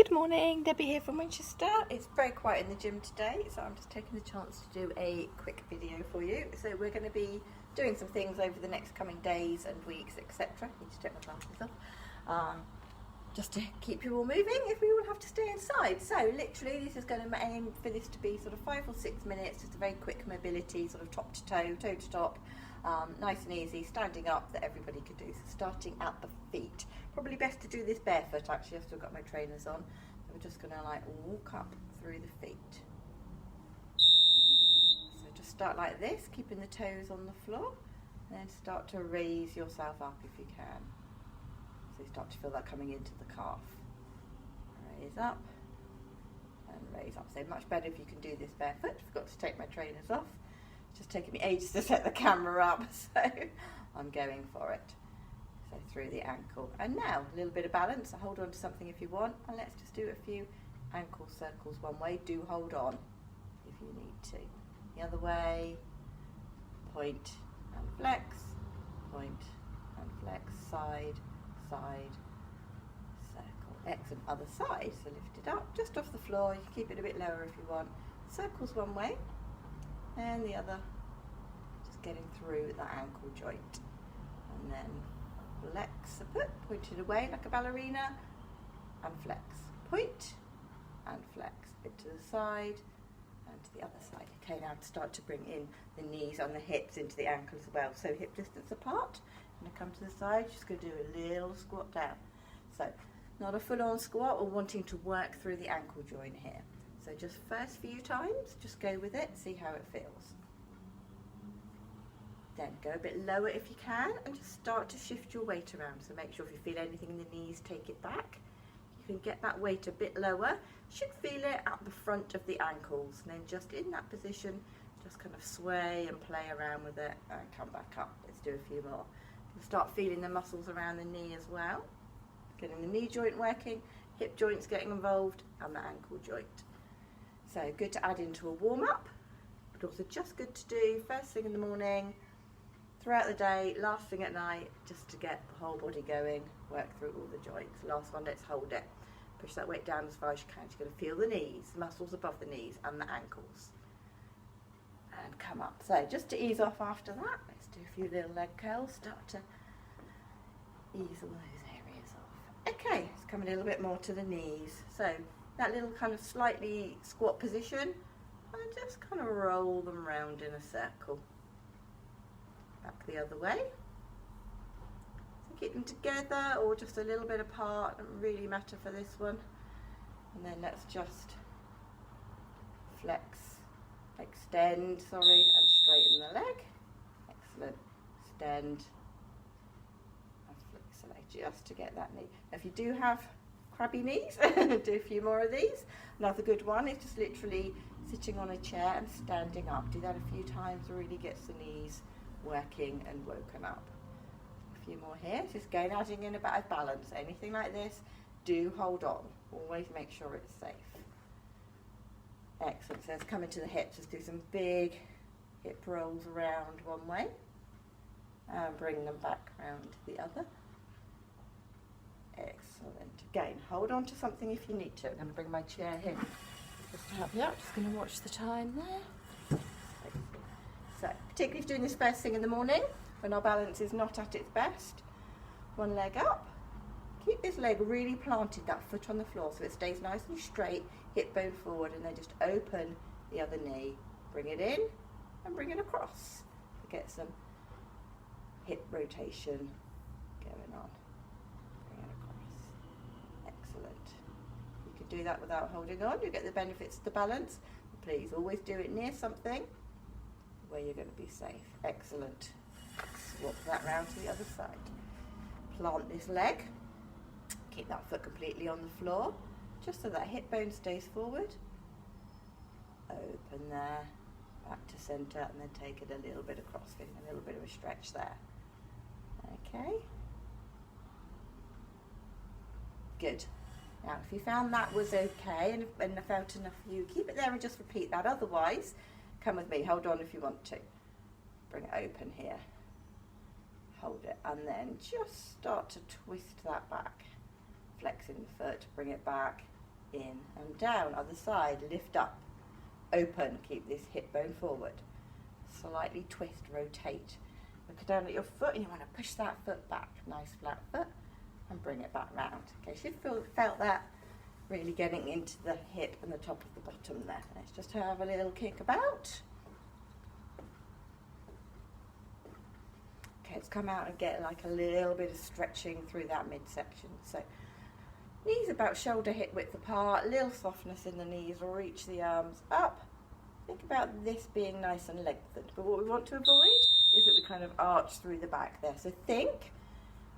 Good morning, Debbie here from Winchester. It's very quiet in the gym today, so I'm just taking the chance to do a quick video for you. So we're going to be doing some things over the next coming days and weeks, etc. Need to take my glasses off. Just to keep you all moving if we all have to stay inside. So literally this is going to aim for this to be sort of 5 or 6 minutes, just a very quick mobility, sort of top to toe, toe to top, nice and easy, standing up that everybody could do. So starting at the feet. Probably best to do this barefoot actually, I've still got my trainers on. So we're just going to like walk up through the feet. So just start like this, keeping the toes on the floor, and then start to raise yourself up if you can. So you start to feel that coming into the calf. Raise up and raise up. So much better if you can do this barefoot. Forgot to take my trainers off. It's just taking me ages to set the camera up, so I'm going for it. So through the ankle. And now a little bit of balance. So hold on to something if you want, and let's just do a few ankle circles one way. Do hold on if you need to. The other way. Point and flex. Point and flex. Side. Side, circle, excellent, other side, so lift it up, just off the floor, you can keep it a bit lower if you want, circles one way, and the other, just getting through the ankle joint, and then flex a foot, point it away like a ballerina, and flex, point, and flex, bit to the side, and to the other side. Okay, now start to bring in the knees and the hips into the ankle as well, so hip distance apart. I'm going to come to the side, just going to do a little squat down. So, not a full-on squat, or wanting to work through the ankle joint here. So just first few times, just go with it, see how it feels. Then go a bit lower if you can, and just start to shift your weight around. So make sure if you feel anything in the knees, take it back. You can get that weight a bit lower. You should feel it at the front of the ankles, and then just in that position, just kind of sway and play around with it, and come back up. Let's do a few more. Start feeling the muscles around the knee as well. Getting the knee joint working, hip joints getting involved, and the ankle joint. So good to add into a warm-up, but also just good to do first thing in the morning, throughout the day, last thing at night, just to get the whole body going, work through all the joints. Last one, let's hold it. Push that weight down as far as you can. You're going to feel the knees, muscles above the knees, and the ankles. And come up. So just to ease off after that, let's do a few little leg curls, start to ease all those areas off. Okay, let's come a little bit more to the knees. So that little kind of slightly squat position, and just kind of roll them round in a circle. Back the other way. So keep them together or just a little bit apart, doesn't really matter for this one. And then let's just extend, and straighten the leg. Excellent. Extend and flex the leg just to get that knee. Now, if you do have crabby knees, do a few more of these. Another good one is just literally sitting on a chair and standing up. Do that a few times, really gets the knees working and woken up. A few more here, just again adding in a bit of balance. Anything like this, do hold on. Always make sure it's safe. Excellent, so let's come into the hips, just do some big hip rolls around one way and bring them back round to the other. Excellent, again hold on to something if you need to. I'm going to bring my chair here just to help you out, just going to watch the time there. So, particularly if you're doing this first thing in the morning when our balance is not at its best, one leg up. Keep this leg really planted, that foot on the floor, so it stays nice and straight, hip bone forward, and then just open the other knee. Bring it in and bring it across to get some hip rotation going on. Bring it across. Excellent. You can do that without holding on. You get the benefits of the balance. Please always do it near something where you're going to be safe. Excellent. Swap that round to the other side. Plant this leg. Keep that foot completely on the floor, just so that hip bone stays forward. Open there, back to centre, and then take it a little bit across, getting a little bit of a stretch there. Okay. Good. Now, if you found that was okay, and I felt enough for you, keep it there and just repeat that. Otherwise, come with me, hold on if you want to. Bring it open here. Hold it, and then just start to twist that back. Flexing the foot, bring it back, in and down. Other side, lift up, open, keep this hip bone forward. Slightly twist, rotate. Look down at your foot and you want to push that foot back. Nice flat foot and bring it back round. Okay, so you felt that really getting into the hip and the top of the bottom there. Let's just have a little kick about. Okay, let's come out and get like a little bit of stretching through that midsection. So knees about shoulder hip width apart, little softness in the knees, reach the arms up. Think about this being nice and lengthened, but what we want to avoid is that we kind of arch through the back there. So think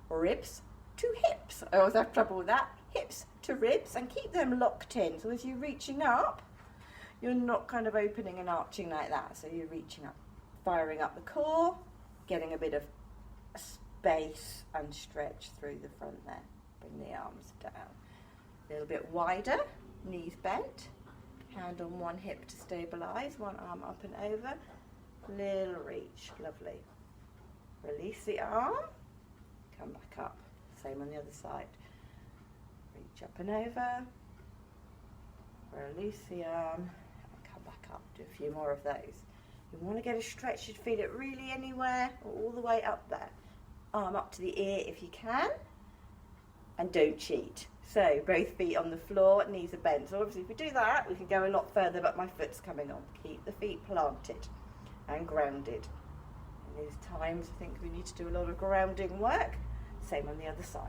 ribs to hips. I always have trouble with that. Hips to ribs, and keep them locked in. So as you're reaching up, you're not kind of opening and arching like that. So you're reaching up, firing up the core, getting a bit of space and stretch through the front there. Bring the arms down. A little bit wider, knees bent. Hand on one hip to stabilise, one arm up and over. Little reach, lovely. Release the arm, come back up. Same on the other side. Reach up and over. Release the arm, and come back up. Do a few more of those. You want to get a stretch, you'd feel it really anywhere, or all the way up there. Arm up to the ear if you can. And don't cheat. So both feet on the floor, knees are bent. So obviously if we do that, we can go a lot further, but my foot's coming on. Keep the feet planted and grounded. In these times, I think we need to do a lot of grounding work. Same on the other side.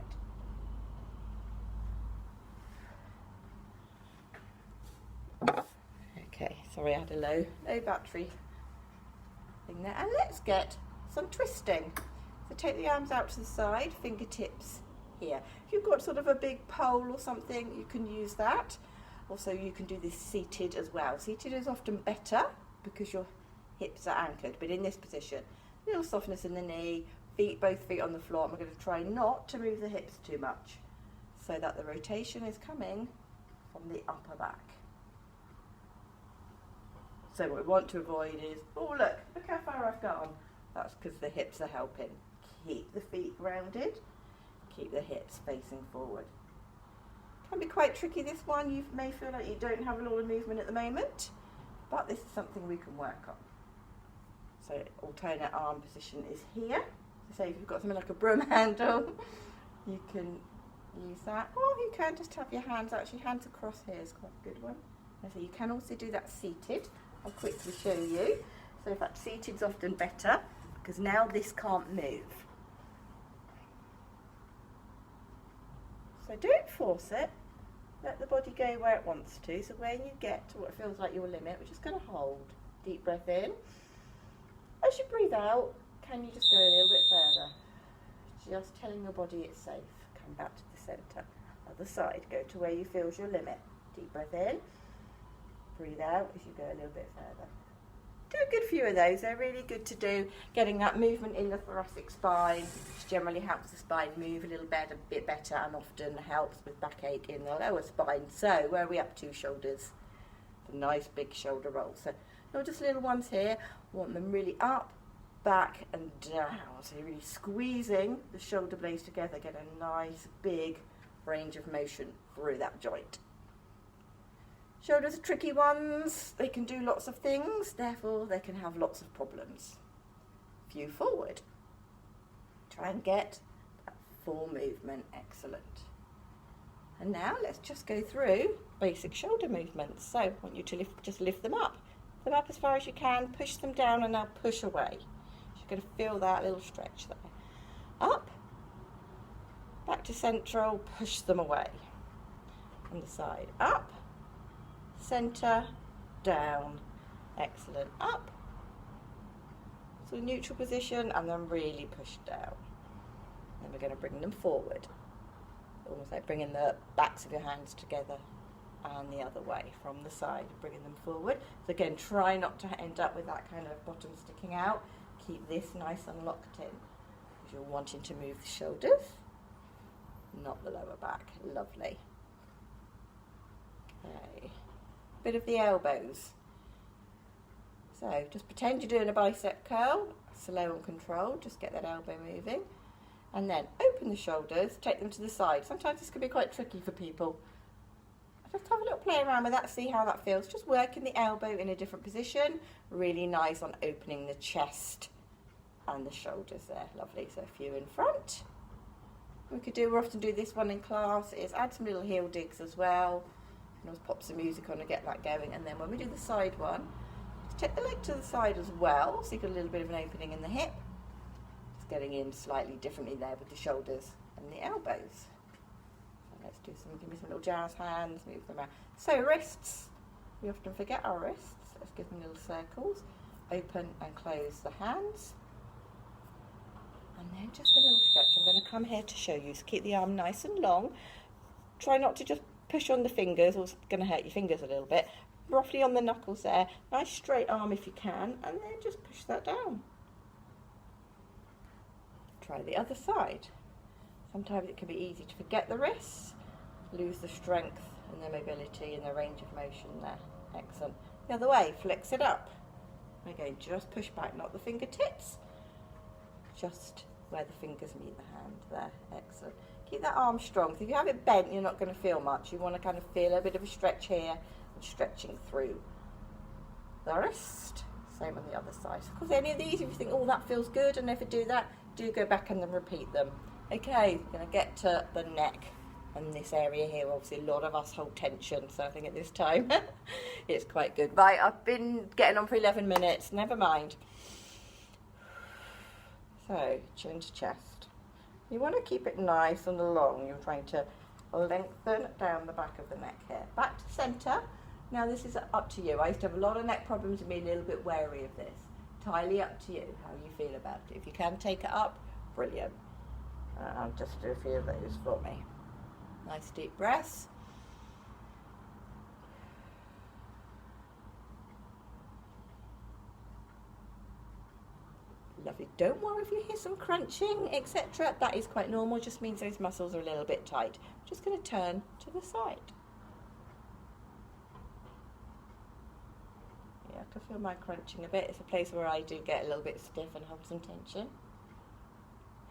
Okay, sorry I had a low battery thing there. And let's get some twisting. So take the arms out to the side, fingertips here. If you've got sort of a big pole or something, you can use that. Also, you can do this seated as well. Seated is often better because your hips are anchored, but in this position, little softness in the knee, both feet on the floor. And we're going to try not to move the hips too much so that the rotation is coming from the upper back. So what we want to avoid is, oh look how far I've gone. That's because the hips are helping. Keep the feet grounded. Keep the hips facing forward. Can be quite tricky, this one. You may feel like you don't have a lot of movement at the moment, but this is something we can work on. So alternate arm position is here. So say if you've got something like a broom handle, you can use that. Or you can just have your hands, actually hands across here is quite a good one. And so you can also do that seated. I'll quickly show you. So in fact, seated is often better because now this can't move. So don't force it, let the body go where it wants to. So when you get to what feels like your limit, we're just going to hold. Deep breath in. As you breathe out, can you just go a little bit further? Just telling your body it's safe. Come back to the centre. Other side, go to where you feel is your limit. Deep breath in. Breathe out as you go a little bit further. Do a good few of those. They're really good to do. Getting that movement in the thoracic spine, which generally helps the spine move a little bit better, and often helps with backache in the lower spine. So where are we up to? Shoulders. A nice big shoulder roll. So not just little ones here. Want them really up, back and down. So you're really squeezing the shoulder blades together. Get a nice big range of motion through that joint. Shoulders are tricky ones. They can do lots of things, therefore they can have lots of problems. View forward. Try and get that full movement. Excellent. And now let's just go through basic shoulder movements. So I want you to just lift them up. Lift them up as far as you can, push them down, and now push away. You're going to feel that little stretch there. Up, back to central, push them away. On the side, up, centre, down. Excellent. Up, so neutral position, and then really push down. Then we're going to bring them forward. Almost like bringing the backs of your hands together and the other way from the side, bringing them forward. So again, try not to end up with that kind of bottom sticking out. Keep this nice and locked in because you're wanting to move the shoulders, not the lower back. Lovely. Okay. Bit of the elbows. So just pretend you're doing a bicep curl, slow and controlled, just get that elbow moving. And then open the shoulders, take them to the side. Sometimes this can be quite tricky for people. Just have a little play around with that, see how that feels. Just working the elbow in a different position. Really nice on opening the chest and the shoulders there. Lovely. So a few in front. We'll often do this one in class, is add some little heel digs as well. And always pop some music on and get that going. And then when we do the side one, just take the leg to the side as well. So you've got a little bit of an opening in the hip. Just getting in slightly differently there with the shoulders and the elbows. Let's do some, give me some little jazz hands, move them out. So wrists, we often forget our wrists. Let's give them little circles. Open and close the hands. And then just a little stretch. I'm going to come here to show you. So keep the arm nice and long. Try not to just push on the fingers, or it's going to hurt your fingers a little bit. Roughly on the knuckles there. Nice straight arm if you can, and then just push that down. Try the other side. Sometimes it can be easy to forget the wrists, lose the strength and the mobility and the range of motion there. Excellent. The other way, flex it up. Again, just push back, not the fingertips, just where the fingers meet the hand there. Excellent. Keep that arm strong. So if you have it bent, you're not going to feel much. You want to kind of feel a bit of a stretch here and stretching through the wrist. Same on the other side. So of course, any of these, if you think, oh, that feels good, and never do that, do go back and then repeat them. Okay, going to get to the neck and this area here. Obviously, a lot of us hold tension, so I think at this time it's quite good. Right, I've been getting on for 11 minutes. Never mind. So, chin to chest. You want to keep it nice and long. You're trying to lengthen down the back of the neck here. Back to centre. Now, this is up to you. I used to have a lot of neck problems and be a little bit wary of this. Entirely up to you, how you feel about it. If you can take it up, brilliant. I'll just do a few of those for me. Nice deep breaths. Lovely. Don't worry if you hear some crunching, etc. That is quite normal. Just means those muscles are a little bit tight. I'm just going to turn to the side. Yeah, I can feel my crunching a bit. It's a place where I do get a little bit stiff and hold some tension.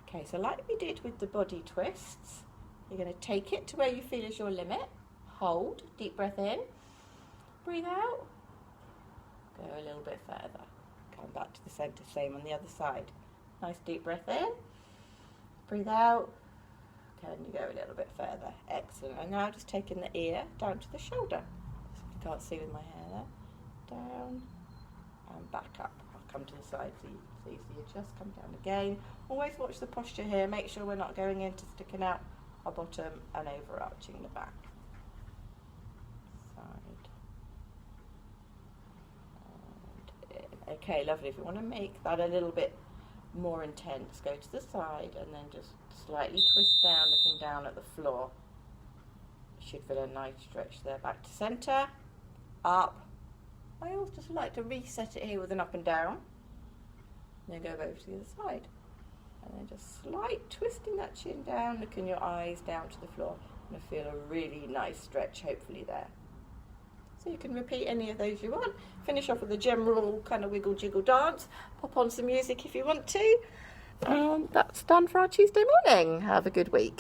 Okay, so like we did with the body twists, you're going to take it to where you feel is your limit. Hold, deep breath in, breathe out, go a little bit further. Come back to the centre, same on the other side. Nice deep breath in, breathe out, can you go a little bit further? Excellent. And now just taking the ear down to the shoulder. You can't see with my hair there. Down and back up. I'll come to the side so you see. So you just come down again. Always watch the posture here. Make sure we're not going into sticking out our bottom and overarching the back. Side. And in. Okay, lovely. If you want to make that a little bit more intense, go to the side and then just slightly twist down, looking down at the floor. You should feel a nice stretch there. Back to centre, up. I always just like to reset it here with an up and down. And then go over to the other side. And then just slight twisting that chin down, looking your eyes down to the floor. And I feel a really nice stretch, hopefully, there. So you can repeat any of those you want. Finish off with a general kind of wiggle jiggle dance. Pop on some music if you want to. That's done for our Tuesday morning. Have a good week.